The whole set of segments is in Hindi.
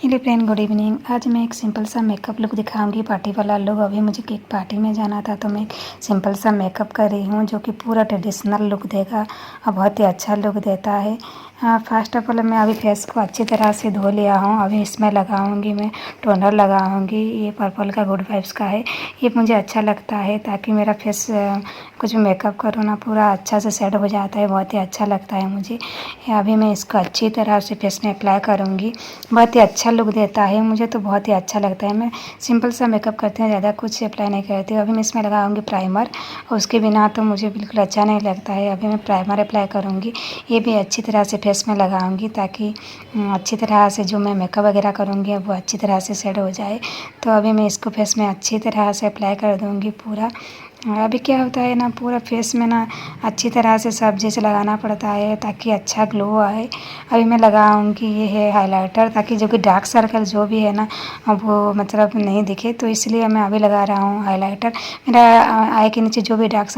Hello friend, good evening. आज मैं एक सिंपल सा मेकअप लुक दिखाऊंगी, पार्टी वाला लुक। अभी मुझे केक पार्टी में जाना था तो मैं एक सिंपल सा मेकअप कर रही हूँ जो कि पूरा ट्रेडिशनल लुक देगा और बहुत ही अच्छा लुक देता है। फर्स्ट ऑफ ऑल मैं अभी फेस को अच्छी तरह से धो लिया हूँ। अभी इसमें लगाऊंगी, मैं टोनर लगाऊंगी। ये पर्पल का गुड वाइब्स का है। ये मुझे अच्छा लगता है ताकि मेरा फेस कुछ भी मेकअप करूँ ना पूरा अच्छा से सेट हो जाता है, बहुत ही अच्छा लगता है मुझे। अभी मैं इसको अच्छी तरह से फेस में अप्लाई करूँगी। बहुत ही अच्छा लुक देता है, मुझे तो बहुत ही अच्छा लगता है। मैं सिंपल सा मेकअप करती हूँ, ज़्यादा कुछ अप्लाई नहीं करती हूँ। अभी मैं इसमें लगाऊंगी प्राइमर, और उसके बिना तो मुझे बिल्कुल अच्छा नहीं लगता है। अभी मैं प्राइमर अप्लाई करूँगी, ये भी अच्छी तरह से फेस में लगाऊंगी ताकि अच्छी तरह से जो मैं मेकअप वगैरह करूँगी वो अच्छी तरह से सेट हो जाए। तो अभी मैं इसको फेस में अच्छी तरह से अप्लाई कर दूँगी पूरा। अभी क्या होता है ना, पूरा फेस में ना अच्छी तरह से सब चीज़ लगाना पड़ता है ताकि अच्छा ग्लो आए। अभी मैं लगाऊंगी ये है हाइलाइटर, ताकि जो कि डार्क सर्कल जो भी है ना वो मतलब नहीं दिखे, तो इसलिए मैं अभी लगा रहा हूँ हाइलाइटर। मेरा आई के नीचे जो भी डार्क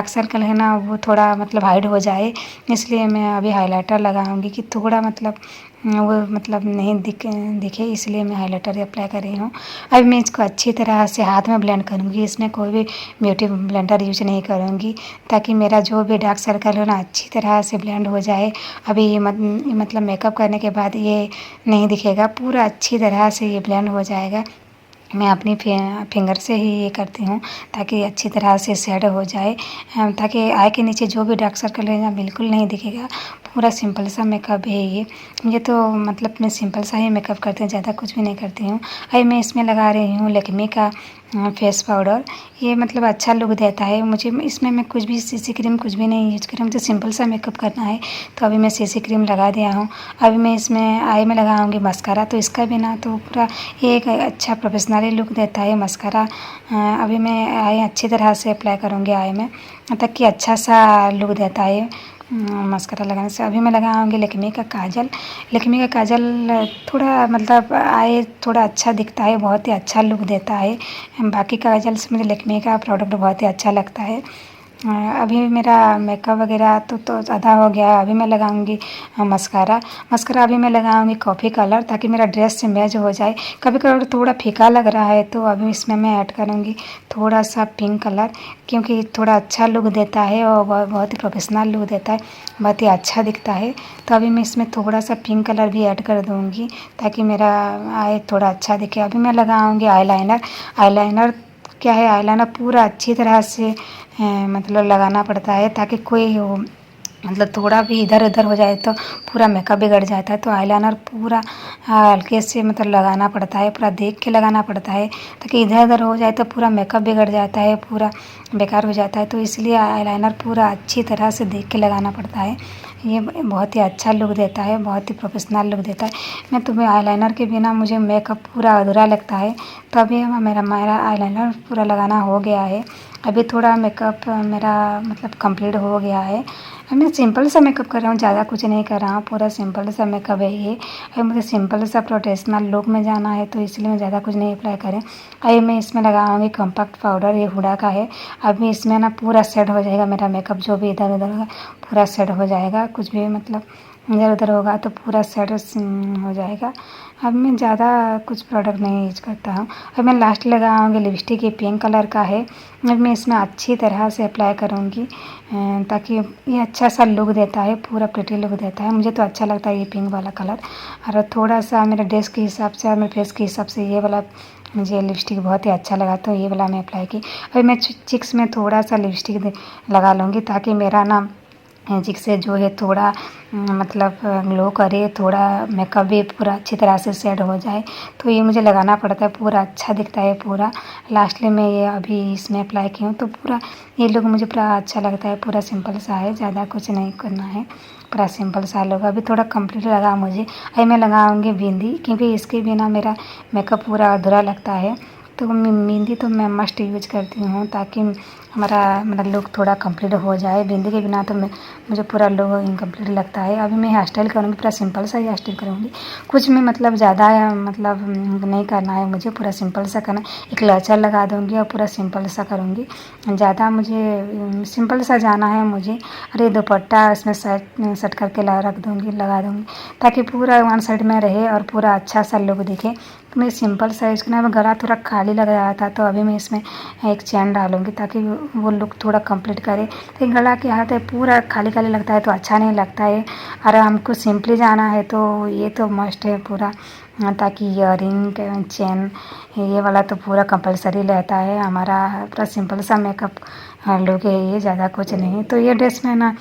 सर्कल है ना वो थोड़ा मतलब हाइड हो जाए, इसलिए मैं अभी हाइलाइटर लगाऊंगी कि थोड़ा मतलब वो मतलब नहीं दिखे, इसलिए मैं हाइलाइटर अप्लाई कर रही हूँ। अब मैं इसको अच्छी तरह से हाथ में ब्लेंड करूँगी, इसमें कोई भी ब्यूटी ब्लेंडर यूज नहीं करूँगी ताकि मेरा जो भी डार्क सर्कल हो ना अच्छी तरह से ब्लेंड हो जाए। अभी ये मतलब मेकअप करने के बाद ये नहीं दिखेगा, पूरा अच्छी तरह से ये ब्लेंड हो जाएगा। मैं अपनी फिंगर से ही ये करती हूँ ताकि अच्छी तरह से शेड हो जाए, ताकि आई के नीचे जो भी डार्क सर्कल है ना बिल्कुल नहीं दिखेगा। पूरा सिंपल सा मेकअप है ये। मुझे तो मतलब मैं सिंपल सा ही मेकअप करती हूँ, ज़्यादा कुछ भी नहीं करती हूँ। अभी मैं इसमें लगा रही हूँ लैक्मे का फेस पाउडर। ये मतलब अच्छा लुक देता है मुझे। इसमें मैं कुछ भी सीसी क्रीम कुछ भी नहीं यूज करूँ, मुझे सिंपल सा मेकअप करना है तो अभी मैं सीसी क्रीम लगा दिया हूँ। अभी मैं इसमें आई में लगाऊंगी मस्कारा, तो इसका बिना तो पूरा ये एक अच्छा प्रोफेशनली लुक देता है मस्कारा। अभी मैं आई अच्छी तरह से अप्लाई करूँगी आई में ताकि अच्छा सा लुक देता है मस्कारा लगाने से। अभी मैं लगाऊंगी लैक्मे का काजल। लैक्मे का काजल थोड़ा मतलब आई थोड़ा अच्छा दिखता है, बहुत ही अच्छा लुक देता है। बाकी काजल से मुझे लैक्मे का प्रोडक्ट बहुत ही अच्छा लगता है। अभी मेरा मेकअप वगैरह तो ज़्यादा हो गया। अभी मैं लगाऊंगी मस्कारा। मस्कारा अभी मैं लगाऊंगी कॉफ़ी कलर ताकि मेरा ड्रेस से मैच हो जाए। कभी कभी थोड़ा फीका लग रहा है तो अभी इसमें मैं ऐड करूंगी थोड़ा सा पिंक कलर, क्योंकि थोड़ा अच्छा लुक देता है और बहुत ही प्रोफेशनल लुक देता है, बहुत ही अच्छा दिखता है। तो अभी मैं इसमें थोड़ा सा पिंक कलर भी ऐड कर दूंगी ताकि मेरा आई थोड़ा अच्छा दिखे। अभी मैं लगाऊंगी आईलाइनर। आईलाइनर क्या है, आईलाइनर पूरा अच्छी तरह से मतलब लगाना पड़ता है ताकि कोई वो मतलब थोड़ा भी इधर उधर हो जाए तो पूरा मेकअप बिगड़ जाता है। तो आईलाइनर पूरा हल्के से मतलब लगाना पड़ता है, पूरा देख के लगाना पड़ता है ताकि इधर उधर हो जाए तो पूरा मेकअप बिगड़ जाता है, पूरा बेकार हो जाता है। तो इसलिए आईलाइनर पूरा अच्छी तरह से देख के लगाना पड़ता है। ये बहुत ही अच्छा लुक देता है, बहुत ही प्रोफेशनल लुक देता है। मैं तुम्हें आईलाइनर के बिना मुझे मेकअप पूरा अधूरा लगता है। तो अभी मेरा आईलाइनर पूरा लगाना हो गया है। अभी थोड़ा मेकअप मेरा मतलब कंप्लीट हो गया है। मैं सिंपल सा मेकअप कर रहा हूँ, ज़्यादा कुछ नहीं कर रहा हूँ, पूरा सिंपल सा मेकअप है ये। अभी मुझे सिंपल सा प्रोफेशनल लुक में जाना है तो इसलिए मैं ज़्यादा कुछ नहीं अप्लाई करें। अभी मैं इसमें लगाऊंगी कॉम्पैक्ट पाउडर, ये हुडा का है। अभी इसमें ना पूरा सेट हो जाएगा मेरा मेकअप, जो भी इधर उधर होगा पूरा सेट हो जाएगा। कुछ भी मतलब इधर उधर होगा तो पूरा सेट हो जाएगा। अब मैं ज़्यादा कुछ प्रोडक्ट नहीं यूज करता हूँ। अब मैं लास्ट लगाऊंगी लिपस्टिक, ये पिंक कलर का है। अब मैं इसमें अच्छी तरह से अप्लाई करूँगी ताकि ये अच्छा सा लुक देता है, पूरा प्रिटी लुक देता है। मुझे तो अच्छा लगता है ये पिंक वाला कलर। और थोड़ा सा मेरे ड्रेस के हिसाब से और मेरे फेस के हिसाब से ये वाला मुझे लिपस्टिक बहुत ही अच्छा लगा तो ये वाला मैं अप्लाई की। अभी मैं चिक्स में थोड़ा सा लिपस्टिक लगा लूँगी ताकि मेरा ना चिक्स से जो है थोड़ा मतलब ग्लो करे, थोड़ा मेकअप भी पूरा अच्छी तरह से सेट हो जाए। तो ये मुझे लगाना पड़ता है, पूरा अच्छा दिखता है पूरा। लास्ट में ये अभी इसमें अप्लाई की हूँ तो पूरा ये लुक मुझे पूरा अच्छा लगता है। पूरा सिंपल सा है, ज़्यादा कुछ नहीं करना है, पूरा सिंपल सा लुक। अभी थोड़ा कंप्लीट लगा मुझे। अभी मैं लगाऊंगी बिंदी, क्योंकि इसके बिना मेरा मेकअप पूरा अधूरा लगता है। तो बिंदी तो मैं मस्ट यूज करती हूँ ताकि हमारा मतलब लुक थोड़ा कंप्लीट हो जाए। बिंदी के बिना तो मुझे पूरा लुक इनकम्प्लीट लगता है। अभी मैं हेयर स्टाइल करूँगी, पूरा सिंपल सा हेयर स्टाइल करूँगी। कुछ में मतलब ज़्यादा मतलब नहीं करना है मुझे, पूरा सिंपल सा करना है। एक क्लचर लगा दूँगी और पूरा सिंपल सा करूँगी। ज़्यादा मुझे सिंपल सा जाना है मुझे। और ये दुपट्टा इसमें सेट करके रख दूँगी, लगा दूँगी, ताकि पूरा वन साइड में रहे और पूरा अच्छा सा लुक दिखे। तो मैं सिंपल सा इसके ना गला थोड़ा खाली लग रहा था, तो अभी मैं इसमें एक चैन डालूँगी ताकि वो लुक थोड़ा कंप्लीट करे। तो गला के हाथ है पूरा खाली खाली लगता है तो अच्छा नहीं लगता है। और हमको सिंपली जाना है तो ये तो मस्ट है पूरा, ताकि ईयरिंग चैन ये वाला तो पूरा कंपलसरी रहता है हमारा। पूरा सिंपल सा मेकअप लुक है ये, ज़्यादा कुछ नहीं। तो ये ड्रेस में ना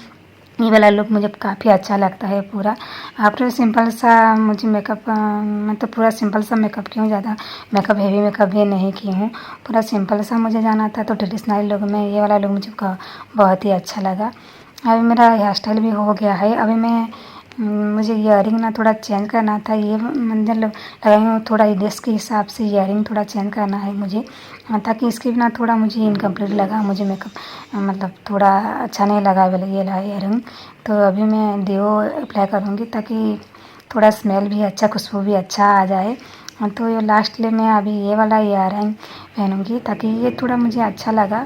ये वाला लुक मुझे काफ़ी अच्छा लगता है पूरा। आफ्टर सिंपल सा मुझे मेकअप मैं तो पूरा सिंपल सा मेकअप की हूँ, ज़्यादा मेकअप हेवी मेकअप भी नहीं की हूँ। पूरा सिंपल सा मुझे जाना था, तो ट्रेडिशनल लुक में ये वाला लुक मुझे बहुत ही अच्छा लगा। अभी मेरा हेयर स्टाइल भी हो गया है। अभी मैं मुझे ईयरिंग ना थोड़ा चेंज करना था। ये मंदिर लगाई हूँ, थोड़ा ड्रेस के हिसाब से ईयरिंग थोड़ा चेंज करना है मुझे, ताकि इसके बिना थोड़ा मुझे इनकम्प्लीट लगा। मुझे मेकअप मतलब थोड़ा अच्छा नहीं लगा ये ईयरिंग। तो अभी मैं डिओ अप्लाई करूँगी ताकि थोड़ा स्मेल भी अच्छा, खुशबू भी अच्छा आ जाए। तो ये लास्ट में मैं अभी ये वाला ईयरिंग पहनूँगी ताकि ये थोड़ा मुझे अच्छा लगा।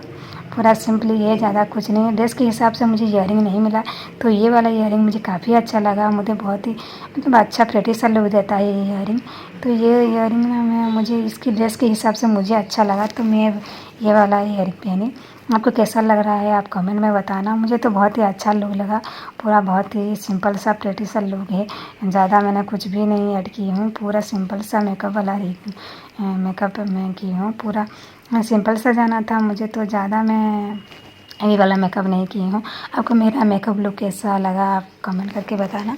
पूरा सिंपली ये, ज़्यादा कुछ नहीं है। ड्रेस के हिसाब से मुझे ईयरिंग नहीं मिला, तो ये वाला ईयरिंग मुझे काफ़ी अच्छा लगा। मुझे बहुत ही मतलब अच्छा प्रेटी सा लुक देता है ये ईयरिंग। तो ये ईयरिंग ना मैं मुझे इसकी ड्रेस के हिसाब से मुझे अच्छा लगा, तो मैं ये वाला ईयरिंग पहनी। आपको कैसा लग रहा है आप कमेंट में बताना। मुझे तो बहुत ही अच्छा लुक लगा। पूरा बहुत ही सिंपल सा प्रेटी सा लुक है। ज़्यादा मैंने कुछ भी नहीं ऐड की हूँ, पूरा सिंपल सा मेकअप वाला मेकअप मैं की हूँ। पूरा सिंपल सा जाना था मुझे, तो ज़्यादा मैं ये वाला मेकअप नहीं की हूँ। आपको मेरा मेकअप लुक कैसा लगा आप कमेंट करके बताना।